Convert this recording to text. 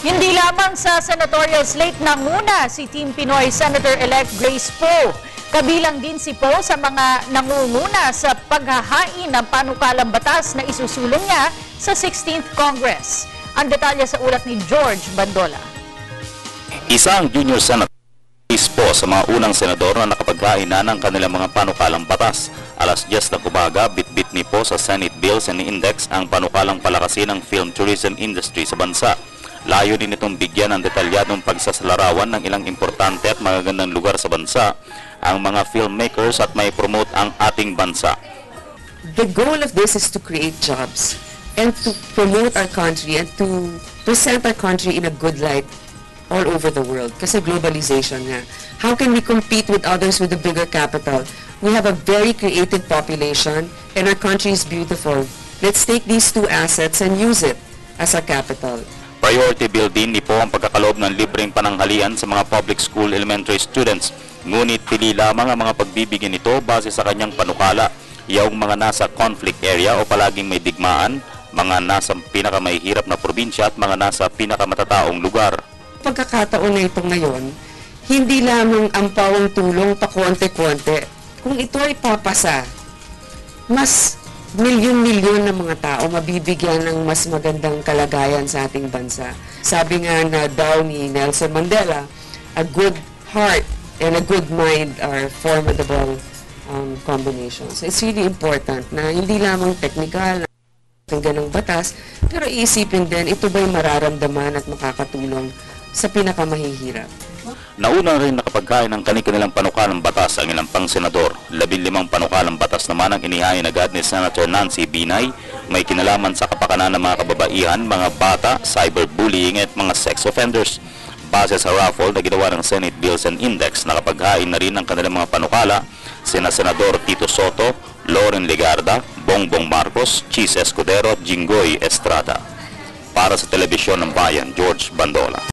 Hindi lamang sa senatorial slate nanguna si Team Pinoy Senator-elect Grace Poe. Kabilang din si Poe sa mga nangunguna sa paghahain ng panukalang batas na isusulong niya sa 16th Congress. Ang detalye sa ulat ni George Bandola. Isa ang junior senator Grace Poe sa mga unang senador na nakapaghain na ng kanilang mga panukalang batas. Alas 10 ng umaga, bitbit ni Poe sa Senate Bills and Index ang panukalang palakasin ng film tourism industry sa bansa. Layo din itong bigyan ng detalyadong pagsasalarawan ng ilang importante at magagandang lugar sa bansa, ang mga filmmakers at may promote ang ating bansa. The goal of this is to create jobs and to promote our country and to present our country in a good light all over the world. Kasi globalization nga. How can we compete with others with a bigger capital? We have a very creative population and our country is beautiful. Let's take these two assets and use it as a capital. Priority bill din ni Poe ang pagkakaloob ng libreng pananghalian sa mga public school elementary students. Ngunit pili lamang ang mga pagbibigyan nito base sa kanyang panukala. Yung mga nasa conflict area o palaging may digmaan, mga nasa pinakamahihirap na probinsya at mga nasa pinakamatataong lugar. Pagkakataon na ito ngayon, hindi lamang ang pawang tulong pa konti-konti. Kung ito ay papasa, mas milyon-milyon ng mga tao mabibigyan ng mas magandang kalagayan sa ating bansa. Sabi nga na daw ni Nelson Mandela, a good heart and a good mind are formidable combinations. It's really important na hindi lamang technical, ng batas, pero iisipin din ito ba'y mararamdaman at makakatulong sa pinakamahihirap. Nauna rin nakapagkain ng kanilang panukalang batas ang ilang pang senador. 15 panukalang batas naman ang inihain agad ni Senator Nancy Binay. May kinalaman sa kapakanan ng mga kababaihan, mga bata, cyberbullying at mga sex offenders. Base sa raffle na ginawa ng Senate Bills and Index, nakapaghain na rin ang kanilang mga panukala sina Senador Tito Soto, Loren Legarda, Bongbong Marcos, Chis Escudero at Jinggoy Estrada. Para sa Telebisyon ng Bayan, George Bandola.